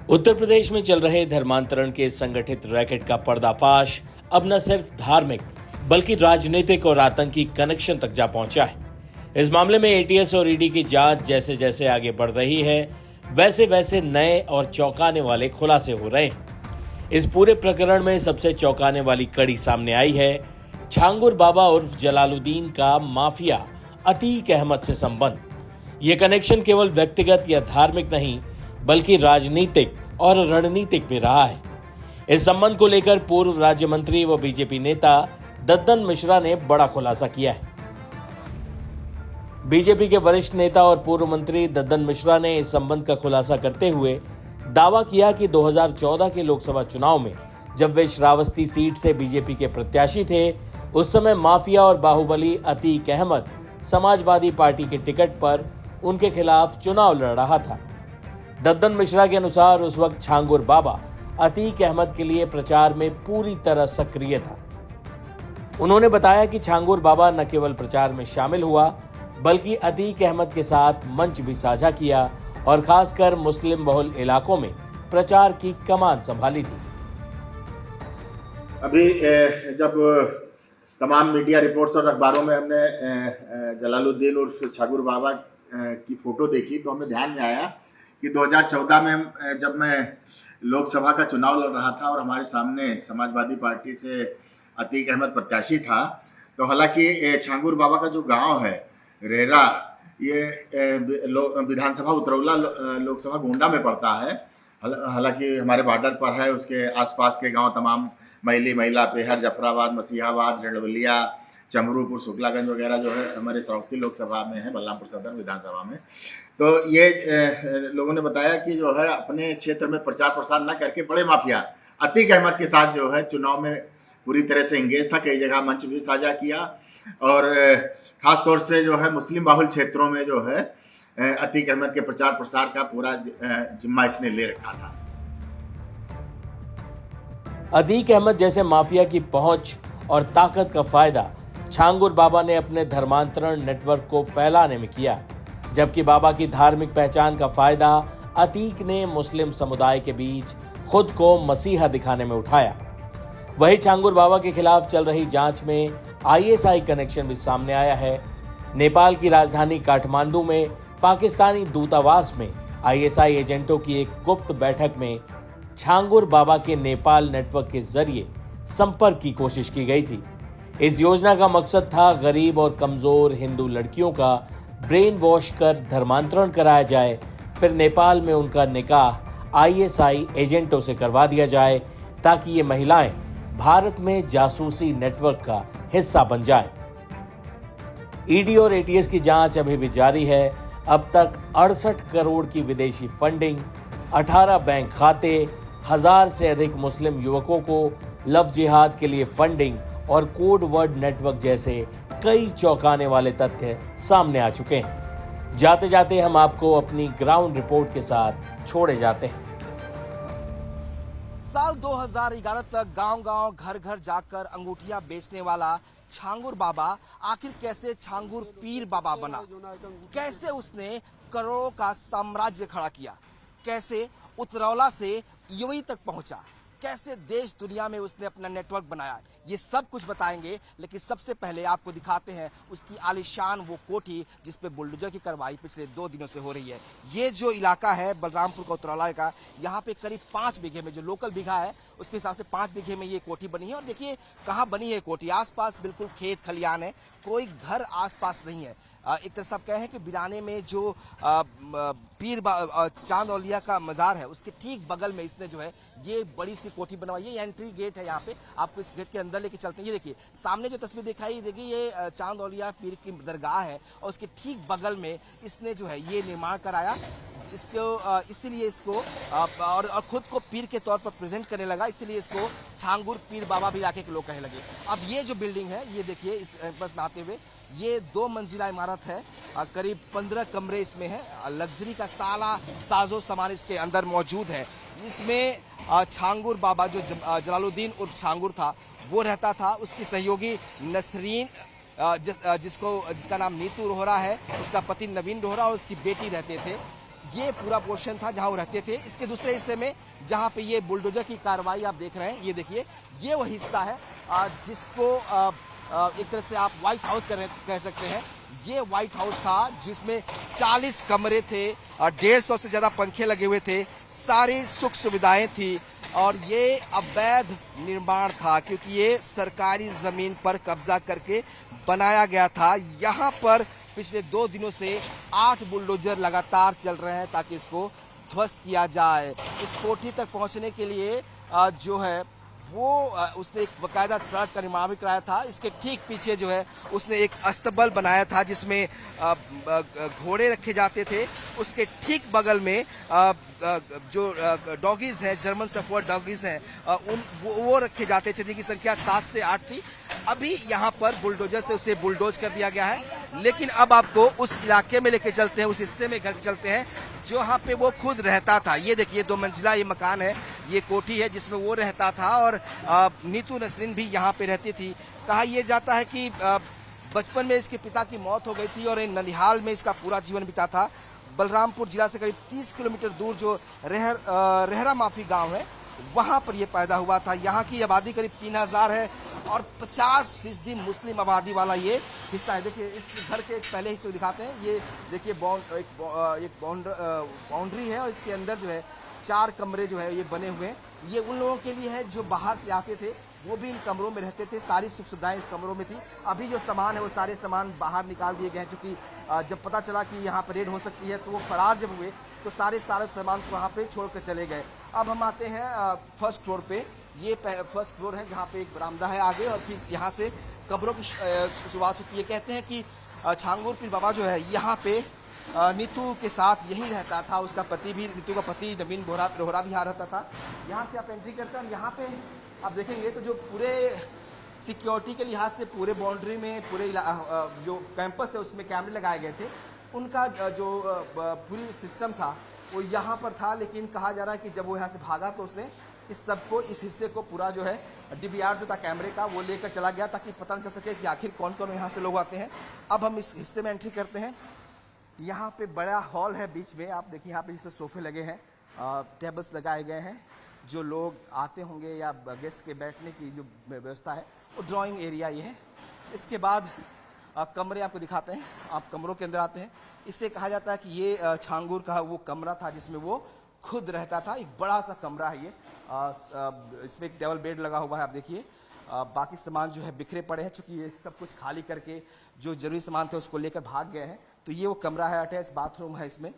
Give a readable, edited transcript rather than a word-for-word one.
उत्तर प्रदेश में चल रहे धर्मांतरण के संगठित रैकेट का पर्दाफाश अब न सिर्फ धार्मिक बल्कि राजनीतिक और आतंकी कनेक्शन तक जा पहुंचा है। इस मामले में एटीएस और ईडी की जांच जैसे जैसे आगे बढ़ रही है, वैसे वैसे नए और चौंकाने वाले खुलासे हो रहे हैं। इस पूरे प्रकरण में सबसे चौंकाने वाली कड़ी सामने आई है छांगुर बाबा उर्फ जलालुद्दीन का माफिया अतीक अहमद से संबंध। ये कनेक्शन केवल व्यक्तिगत या धार्मिक नहीं बल्कि राजनीतिक और रणनीतिक भी रहा है। इस संबंध को लेकर पूर्व राज्य मंत्री व बीजेपी नेता दद्दन मिश्रा ने बड़ा खुलासा किया है। बीजेपी के वरिष्ठ नेता और पूर्व मंत्री दद्दन मिश्रा ने इस संबंध का खुलासा करते हुए दावा किया कि 2014 के लोकसभा चुनाव में जब वे श्रावस्ती सीट से बीजेपी के प्रत्याशी थे, उस समय माफिया और बाहुबली अतीक अहमद समाजवादी पार्टी के टिकट पर उनके खिलाफ चुनाव लड़ रहा था। दद्दन मिश्रा के अनुसार उस वक्त छांगुर बाबा अतीक अहमद के लिए प्रचार में पूरी तरह सक्रिय था। उन्होंने बताया कि छांगुर बाबा न केवल प्रचार में शामिल हुआ बल्कि अतीक अहमद के साथ मंच भी साझा किया और खासकर मुस्लिम बहुल इलाकों में प्रचार की कमान संभाली थी। अभी जब तमाम मीडिया रिपोर्ट्स और अखबारों में हमने जलालुद्दीन उर्फ छांगुर बाबा की फोटो देखी तो हमें ध्यान में आया कि 2014 में जब मैं लोकसभा का चुनाव लड़ रहा था और हमारे सामने समाजवादी पार्टी से अतीक अहमद प्रत्याशी था, तो हालांकि छांगुर बाबा का जो गांव है रेरा, ये विधानसभा उतरौला लोकसभा गोंडा में पड़ता है। हालांकि हमारे बॉर्डर पर है, उसके आसपास के गांव तमाम महिला पेहर, जफराबाद, मसीहाबाद, रेणवलिया, चमरूपुर, शुक्लागंज वगैरह जो है हमारे श्रावस्ती लोकसभा में है, बलरामपुर सदर विधानसभा में। तो ये लोगों ने बताया कि जो है अपने क्षेत्र में प्रचार प्रसार न करके बड़े माफिया अतीक अहमद के साथ जो है चुनाव में पूरी तरह से एंगेज था। कई जगह मंच भी साझा किया और ख़ास तौर से जो है मुस्लिम बाहुल क्षेत्रों में जो है अतीक अहमद के प्रचार प्रसार का पूरा जिम्मा इसने ले रखा था। अतीक अहमद जैसे माफिया की पहुंच और ताकत का फायदा छांगुर बाबा ने अपने धर्मांतरण नेटवर्क को फैलाने में किया, जबकि बाबा की धार्मिक पहचान का फायदा अतीक ने मुस्लिम समुदाय के बीच खुद को मसीहा दिखाने में उठाया। वही छांगुर बाबा के खिलाफ चल रही जांच में आईएसआई कनेक्शन भी सामने आया है। नेपाल की राजधानी काठमांडू में पाकिस्तानी दूतावास में आईएसआई एजेंटों की एक गुप्त बैठक में छांगुर बाबा के नेपाल नेटवर्क के जरिए संपर्क की कोशिश की गई थी। इस योजना का मकसद था गरीब और कमजोर हिंदू लड़कियों का ब्रेन वॉश कर धर्मांतरण कराया जाए, फिर नेपाल में उनका निकाह आईएसआई एजेंटों से करवा दिया जाए ताकि ये महिलाएं भारत में जासूसी नेटवर्क का हिस्सा बन जाए। ईडी और एटीएस की जांच अभी भी जारी है। अब तक 68 करोड़ की विदेशी फंडिंग, 18 बैंक खाते, 1000 से अधिक मुस्लिम युवकों को लव जिहाद के लिए फंडिंग और कोड वर्ड नेटवर्क जैसे कई चौंकाने वाले तथ्य सामने आ चुके हैं। जाते जाते हम आपको अपनी ग्राउंड रिपोर्ट के साथ छोड़े जाते हैं। साल 2011 तक गांव-गांव, घर-घर जाकर अंगूठियां बेचने वाला छांगुर बाबा आखिर कैसे छांगुर पीर बाबा बना? कैसे उसने करोड़ों का साम्राज्य खड़ा किया? कैसे उतरौला से यूएई तक पहुंचा? कैसे देश दुनिया में उसने अपना नेटवर्क बनाया? ये सब कुछ बताएंगे, लेकिन सबसे पहले आपको दिखाते हैं उसकी आलीशान वो कोठी जिस पे बुलडोजर की कार्रवाई पिछले 2 दिनों से हो रही है। ये जो इलाका है बलरामपुर का उतरौला का, यहाँ पे करीब 5 बीघे में, जो लोकल बीघा है उसके हिसाब से 5 बीघे में ये कोठी बनी है। और देखिए कहाँ बनी है कोठी, आसपास बिल्कुल खेत खलियान है, कोई घर आसपास नहीं है। एक तरह से आप कहें कि बिराने में जो पीर चांद औलिया का मजार है उसके ठीक बगल में इसने जो है ये बड़ी सी कोठी बनवाई है। ये एंट्री गेट है, यहाँ पे आपको इस गेट के अंदर लेके चलते हैं। ये देखिए सामने जो तस्वीर दिखाई देगी, ये चांद औलिया पीर की दरगाह है और उसके ठीक बगल में इसने जो है ये निर्माण कराया। इसको इसीलिए इसको और खुद को पीर के तौर पर प्रेजेंट करने लगा, इसीलिए इसको छांगुर पीर बाबा भी इलाके के लोग कहने लगे। अब ये जो बिल्डिंग है, ये देखिए इस बस में आते हुए, ये 2 मंजिला इमारत है, करीब 15 कमरे इसमें है। लग्जरी का सारा साजो सामान इसके अंदर मौजूद है। इसमें छांगुर बाबा जो जलालुद्दीन उर्फ छांगुर था वो रहता था, उसकी सहयोगी नसरीन जिसका नाम नीतू रोहरा है, उसका पति नवीन रोहरा और उसकी बेटी रहते थे। ये पूरा पोर्शन था जहां वो रहते थे। इसके दूसरे हिस्से में जहां पे ये बुलडोजर की कार्रवाई आप देख रहे हैं, ये देखिए, ये वो हिस्सा है जिसको एक तरह से आप व्हाइट हाउस कह सकते हैं। ये व्हाइट हाउस था जिसमें 40 कमरे थे, 150 से ज्यादा पंखे लगे हुए थे, सारी सुख सुविधाएं थी और ये अवैध निर्माण था क्योंकि ये सरकारी जमीन पर कब्जा करके बनाया गया था। यहाँ पर पिछले 2 दिनों से 8 बुलडोजर लगातार चल रहे हैं ताकि इसको ध्वस्त किया जाए। इस कोठी तक पहुंचने के लिए जो है वो उसने एक बकायदा सड़क का निर्माण भी कराया था। इसके ठीक पीछे जो है उसने एक अस्तबल बनाया था जिसमें घोड़े रखे जाते थे। उसके ठीक बगल में जो डॉगीज हैं, जर्मन शेफर्ड डॉगीज हैं, वो रखे जाते थे जिनकी संख्या 7 से 8 थी। अभी यहाँ पर बुलडोजर से उसे बुलडोज कर दिया गया है, लेकिन अब आपको उस इलाके में लेके चलते हैं, उस हिस्से में घर चलते हैं जहाँ पे वो खुद रहता था। ये देखिए 2 मंजिला ये मकान है, ये कोठी है जिसमें वो रहता था और नीतू नसरीन भी यहाँ पे रहती थी। कहा यह जाता है कि बचपन में इसके पिता की मौत हो गई थी और ननिहाल में इसका पूरा जीवन बीता था। बलरामपुर जिला से करीब 30 किलोमीटर दूर जो रहरा माफी गांव है, वहां पर यह पैदा हुआ था। यहाँ की आबादी करीब 3000 है और 50% मुस्लिम आबादी वाला ये हिस्सा है। देखिए इस घर के पहले हिस्से दिखाते हैं। ये देखिए एक बाउंड्री है और इसके अंदर जो है 4 कमरे जो है ये बने हुए हैं। ये उन लोगों के लिए है जो बाहर से आते थे, वो भी इन कमरों में रहते थे। सारी सुख सुविधाएं इस कमरों में थी। अभी जो सामान है वो सारे सामान बाहर निकाल दिए गए हैं क्योंकि जब पता चला कि यहाँ पर रेड हो सकती है तो वो फरार जब हुए तो सारे सामान को वहाँ पे छोड़ कर चले गए। अब हम आते हैं फर्स्ट फ्लोर पे। ये फर्स्ट फ्लोर है जहाँ पे एक बरामदा है आगे और फिर यहाँ से कब्रों की शुरुआत होती है। कहते हैं कि छांगुर पीर बाबा जो है यहाँ पे नीतू के साथ यही रहता था। उसका पति भी, नीतू का पति नवीन रोहरा भी यहाँ रहता था। यहाँ से आप एंट्री करते हैं और यहाँ पे आप देखेंगे तो जो पूरे सिक्योरिटी के लिहाज से पूरे बाउंड्री में पूरे जो कैंपस है उसमें कैमरे लगाए गए थे। उनका जो पूरी सिस्टम था वो यहाँ पर था, लेकिन कहा जा रहा है कि जब वो यहाँ से भागा तो उसने इस हिस्से को पूरा जो है DVR जो था कैमरे का वो लेकर चला गया ताकि पता न चल सके कि आखिर कौन कौन यहाँ से लोग आते हैं। अब हम इस हिस्से में एंट्री करते हैं। यहाँ पे बड़ा हॉल है बीच में, आप देखिए यहाँ पे जिस पे सोफे लगे हैं, टेबल्स लगाए गए हैं। जो लोग आते होंगे या गेस्ट के बैठने की जो व्यवस्था है वो ड्राइंग एरिया ये है। इसके बाद कमरे आपको दिखाते हैं। आप कमरों के अंदर आते हैं। इससे कहा जाता है कि ये छांगुर का वो कमरा था जिसमें वो खुद रहता था। एक बड़ा सा कमरा है ये। इसमें एक डबल बेड लगा हुआ है, आप देखिए। बाकी सामान जो है बिखरे पड़े हैं क्योंकि ये सब कुछ खाली करके जो जरूरी सामान थे उसको लेकर भाग गए हैं। तो ये वो कमरा है, अटैच बाथरूम है इसमें।